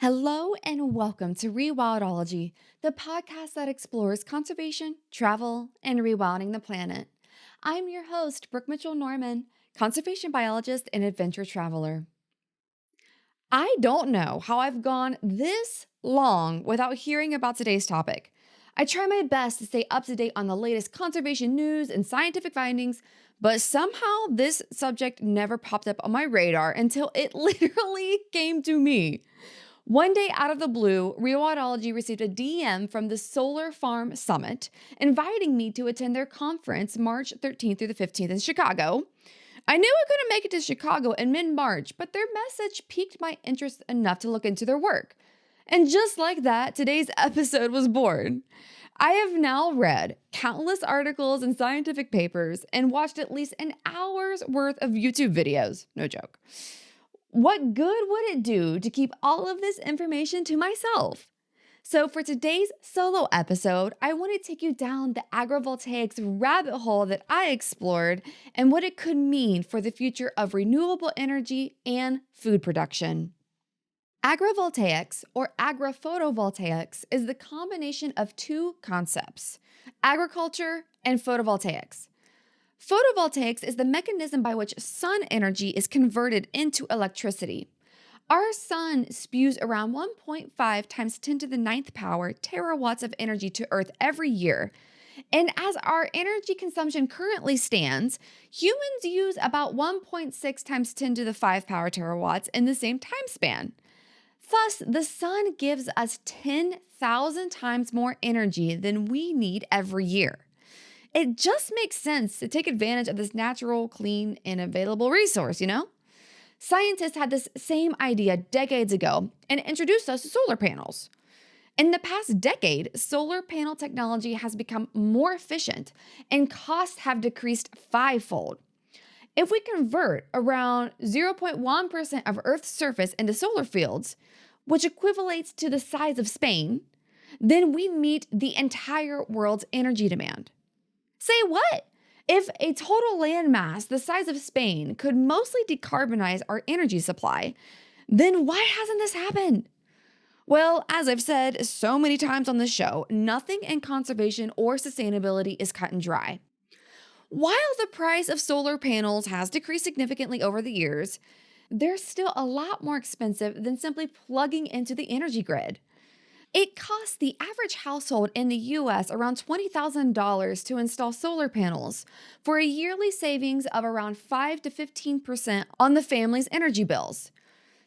Hello and welcome to Rewildology, the podcast that explores conservation, travel, and rewilding the planet. I'm your host, Brooke Mitchell-Norman, conservation biologist and adventure traveler. I don't know how I've gone this long without hearing about today's topic. I try my best to stay up to date on the latest conservation news and scientific findings, but somehow this subject never popped up on my radar until it literally came to me. One day out of the blue, Rewildology received a DM from the Solar Farm Summit inviting me to attend their conference March 13th through the 15th in Chicago. I knew I couldn't make it to Chicago in mid-March, but their message piqued my interest enough to look into their work. And just like that, today's episode was born. I have now read countless articles and scientific papers and watched at least an hour's worth of YouTube videos. No joke. What good would it do to keep all of this information to myself? So for today's solo episode, I want to take you down the agrivoltaics rabbit hole that I explored and what it could mean for the future of renewable energy and food production. Agrivoltaics, or agrophotovoltaics, is the combination of two concepts, agriculture and photovoltaics. Photovoltaics is the mechanism by which sun energy is converted into electricity. Our sun spews around 1.5 times 10 to the ninth power terawatts of energy to Earth every year. And as our energy consumption currently stands, humans use about 1.6 times 10 to the 5 power terawatts in the same time span. Thus, the sun gives us 10,000 times more energy than we need every year. It just makes sense to take advantage of this natural, clean, and available resource, Scientists had this same idea decades ago and introduced us to solar panels. In the past decade, solar panel technology has become more efficient and costs have decreased fivefold. If we convert around 0.1% of Earth's surface into solar fields, which equivalates to the size of Spain, then we meet the entire world's energy demand. Say what? If a total landmass the size of Spain could mostly decarbonize our energy supply, then why hasn't this happened? Well, as I've said so many times on this show, nothing in conservation or sustainability is cut and dry. While the price of solar panels has decreased significantly over the years, they're still a lot more expensive than simply plugging into the energy grid. It costs the average household in the US around $20,000 to install solar panels, for a yearly savings of around 5 to 15% on the family's energy bills.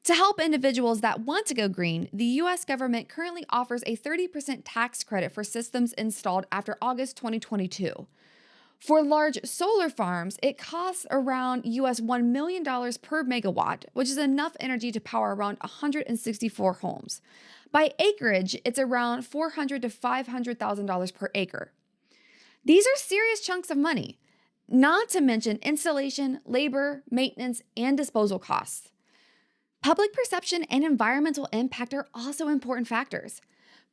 To help individuals that want to go green, the US government currently offers a 30% tax credit for systems installed after August 2022. For large solar farms, it costs around US $1 million per megawatt, which is enough energy to power around 164 homes. By acreage, it's around $400,000 to $500,000 per acre. These are serious chunks of money, not to mention installation, labor, maintenance, and disposal costs. Public perception and environmental impact are also important factors.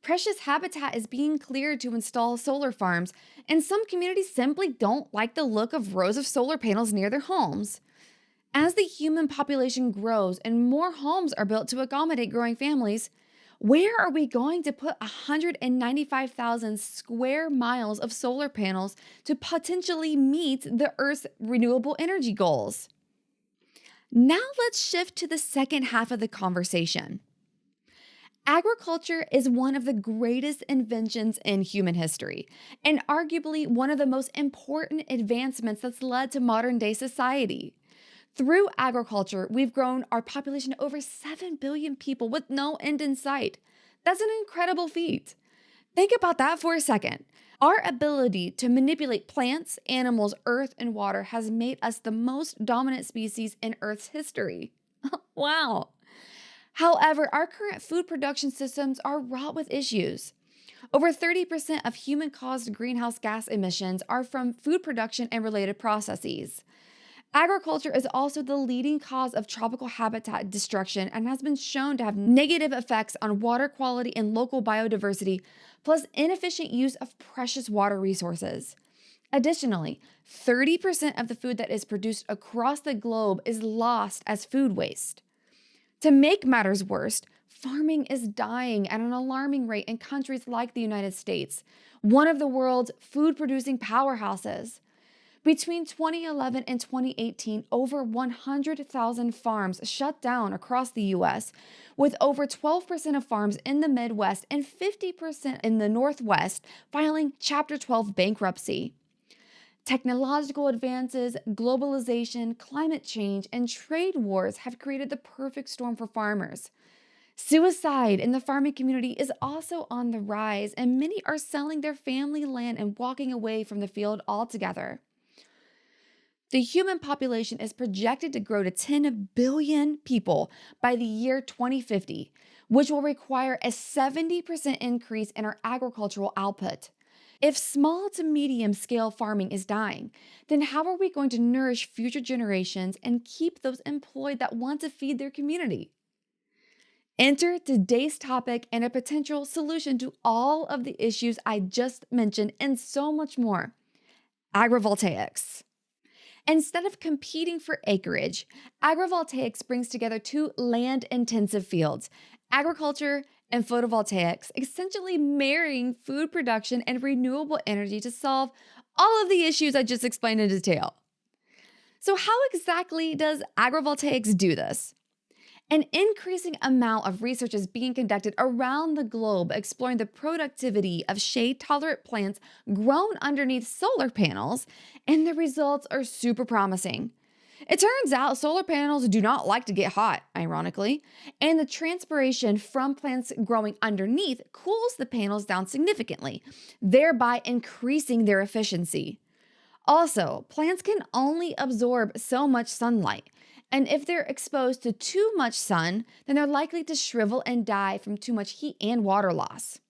Precious habitat is being cleared to install solar farms, and some communities simply don't like the look of rows of solar panels near their homes. As the human population grows and more homes are built to accommodate growing families, where are we going to put 195,000 square miles of solar panels to potentially meet the Earth's renewable energy goals? Now let's shift to the second half of the conversation. Agriculture is one of the greatest inventions in human history, and arguably one of the most important advancements that's led to modern-day society. Through agriculture, we've grown our population to over 7 billion people with no end in sight. That's an incredible feat. Think about that for a second. Our ability to manipulate plants, animals, earth, and water has made us the most dominant species in Earth's history. Wow. However, our current food production systems are wrought with issues. Over 30% of human-caused greenhouse gas emissions are from food production and related processes. Agriculture is also the leading cause of tropical habitat destruction and has been shown to have negative effects on water quality and local biodiversity, plus inefficient use of precious water resources. Additionally, 30% of the food that is produced across the globe is lost as food waste. To make matters worse, Farming is dying at an alarming rate in countries like the United States, one of the world's food producing powerhouses. Between 2011 and 2018, over 100,000 farms shut down across the US, with over 12% of farms in the Midwest and 50% in the Northwest filing Chapter 12 bankruptcy. Technological advances, globalization, climate change, and trade wars have created the perfect storm for farmers. Suicide in the farming community is also on the rise, and many are selling their family land and walking away from the field altogether. The human population is projected to grow to 10 billion people by the year 2050, which will require a 70% increase in our agricultural output. If small to medium scale farming is dying, then how are we going to nourish future generations and keep those employed that want to feed their community? Enter today's topic and a potential solution to all of the issues I just mentioned and so much more: agrivoltaics. Instead of competing for acreage, agrivoltaics brings together two land-intensive fields, agriculture and photovoltaics, essentially marrying food production and renewable energy to solve all of the issues I just explained in detail. So how exactly does agrivoltaics do this? An increasing amount of research is being conducted around the globe exploring the productivity of shade-tolerant plants grown underneath solar panels, and the results are super promising. It turns out solar panels do not like to get hot, ironically, and the transpiration from plants growing underneath cools the panels down significantly, thereby increasing their efficiency. Also, plants can only absorb so much sunlight, and if they're exposed to too much sun, then they're likely to shrivel and die from too much heat and water loss.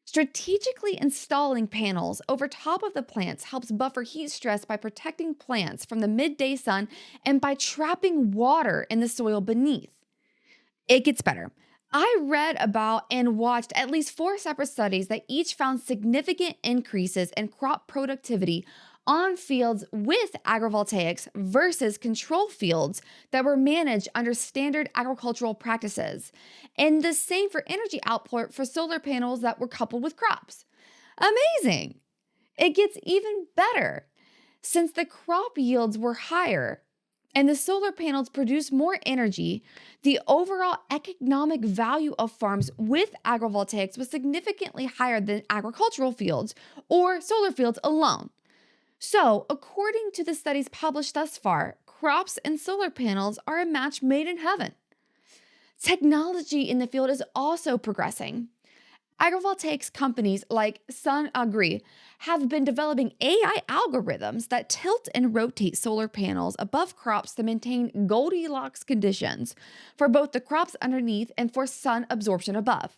Strategically installing panels over top of the plants helps buffer heat stress by protecting plants from the midday sun and by trapping water in the soil beneath. It gets better. I read about and watched at least 4 separate studies that each found significant increases in crop productivity on fields with agrivoltaics versus control fields that were managed under standard agricultural practices, and the same for energy output for solar panels that were coupled with crops. Amazing! It gets even better. Since the crop yields were higher and the solar panels produce more energy, the overall economic value of farms with agrivoltaics was significantly higher than agricultural fields or solar fields alone. So, according to the studies published thus far, crops and solar panels are a match made in heaven. Technology in the field is also progressing. Agrivoltaics companies like SunAgri have been developing AI algorithms that tilt and rotate solar panels above crops to maintain Goldilocks conditions for both the crops underneath and for sun absorption above.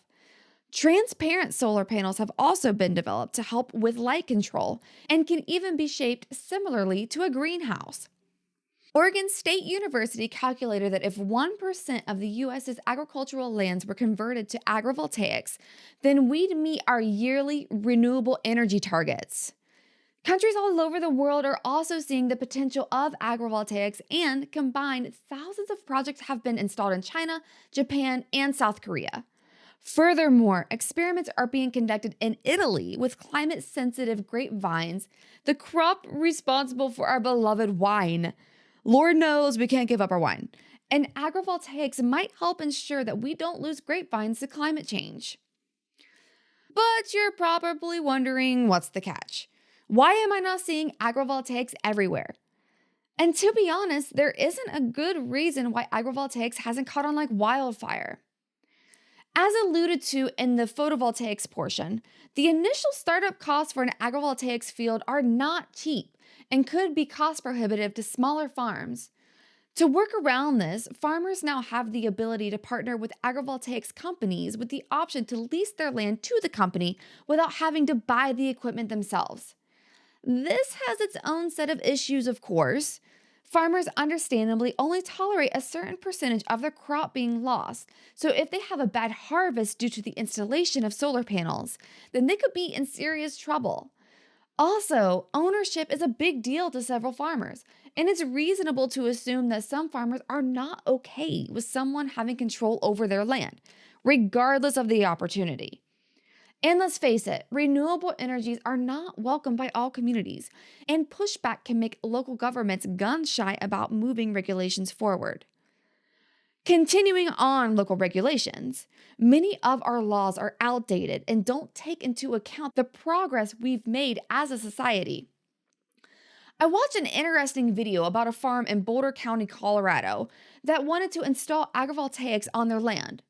Transparent solar panels have also been developed to help with light control and can even be shaped similarly to a greenhouse. Oregon State University calculated that if 1% of the US's agricultural lands were converted to agrivoltaics, then we'd meet our yearly renewable energy targets. Countries all over the world are also seeing the potential of agrivoltaics, and combined, thousands of projects have been installed in China, Japan, and South Korea. Furthermore, experiments are being conducted in Italy with climate-sensitive grapevines, the crop responsible for our beloved wine. Lord knows we can't give up our wine. And agrivoltaics might help ensure that we don't lose grapevines to climate change. But you're probably wondering, what's the catch? Why am I not seeing agrivoltaics everywhere? And to be honest, there isn't a good reason why agrivoltaics hasn't caught on like wildfire. As alluded to in the photovoltaics portion, the initial startup costs for an agrivoltaics field are not cheap and could be cost prohibitive to smaller farms. To work around this, farmers now have the ability to partner with agrivoltaics companies with the option to lease their land to the company without having to buy the equipment themselves. This has its own set of issues, of course. Farmers understandably only tolerate a certain percentage of their crop being lost, so if they have a bad harvest due to the installation of solar panels, then they could be in serious trouble. Also, ownership is a big deal to several farmers, and it's reasonable to assume that some farmers are not okay with someone having control over their land, regardless of the opportunity. And let's face it, renewable energies are not welcomed by all communities, and pushback can make local governments gun-shy about moving regulations forward. Continuing on local regulations, many of our laws are outdated and don't take into account the progress we've made as a society. I watched an interesting video about a farm in Boulder County, Colorado, that wanted to install agrivoltaics on their land.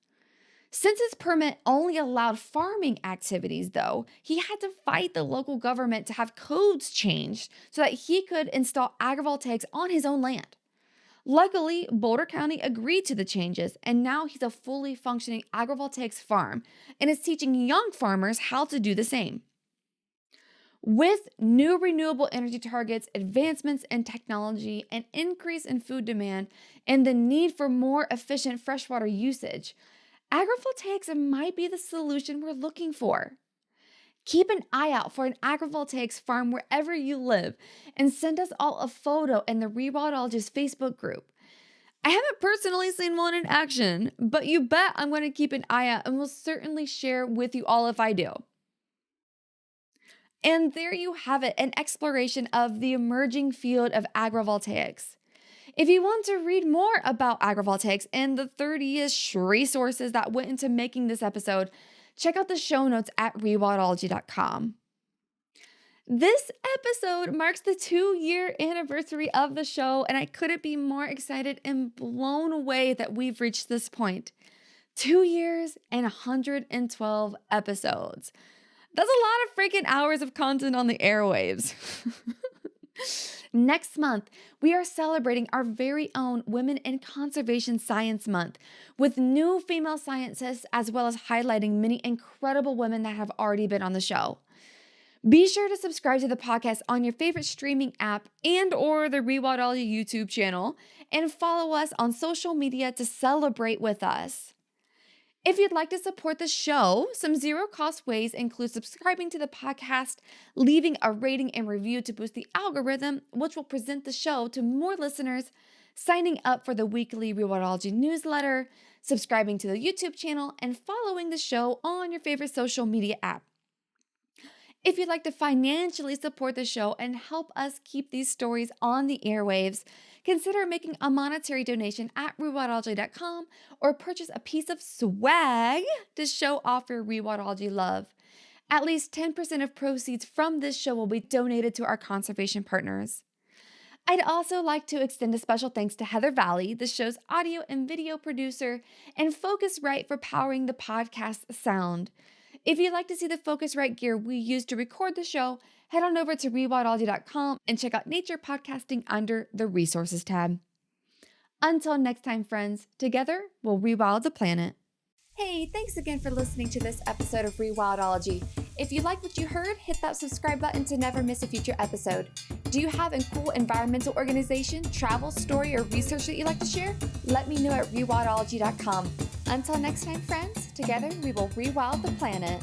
Since his permit only allowed farming activities, though, he had to fight the local government to have codes changed so that he could install agrivoltaics on his own land. Luckily, Boulder County agreed to the changes, and now he's a fully functioning agrivoltaics farm and is teaching young farmers how to do the same. With new renewable energy targets, advancements in technology, an increase in food demand, and the need for more efficient freshwater usage, agrivoltaics might be the solution we're looking for. Keep an eye out for an agrivoltaics farm wherever you live and send us all a photo in the Rewildologist Facebook group. I haven't personally seen one in action, but you bet I'm going to keep an eye out and will certainly share with you all if I do. And there you have it, an exploration of the emerging field of agrivoltaics. If you want to read more about agrivoltaics and the 30-ish resources that went into making this episode, check out the show notes at rewildology.com. This episode marks the 2-year anniversary of the show, and I couldn't be more excited and blown away that we've reached this point. 2 years and 112 episodes. That's a lot of freaking hours of content on the airwaves. Next month, we are celebrating our very own Women in Conservation Science Month with new female scientists, as well as highlighting many incredible women that have already been on the show. Be sure to subscribe to the podcast on your favorite streaming app and/or the Rewildology YouTube channel, and follow us on social media to celebrate with us. If you'd like to support the show, some zero-cost ways include subscribing to the podcast, leaving a rating and review to boost the algorithm, which will present the show to more listeners, signing up for the weekly Rewildology newsletter, subscribing to the YouTube channel, and following the show on your favorite social media app. If you'd like to financially support the show and help us keep these stories on the airwaves, consider making a monetary donation at rewildology.com or purchase a piece of swag to show off your Rewildology love. At least 10% of proceeds from this show will be donated to our conservation partners. I'd also like to extend a special thanks to Heather Valley, the show's audio and video producer, and Focusrite for powering the podcast sound. If you'd like to see the Focusrite gear we use to record the show, head on over to rewildology.com and check out nature podcasting under the resources tab. Until next time, friends, together we'll rewild the planet. Hey, thanks again for listening to this episode of Rewildology. If you like what you heard, hit that subscribe button to never miss a future episode. Do you have a cool environmental organization, travel, story, or research that you'd like to share? Let me know at rewildology.com. Until next time, friends, together we will rewild the planet.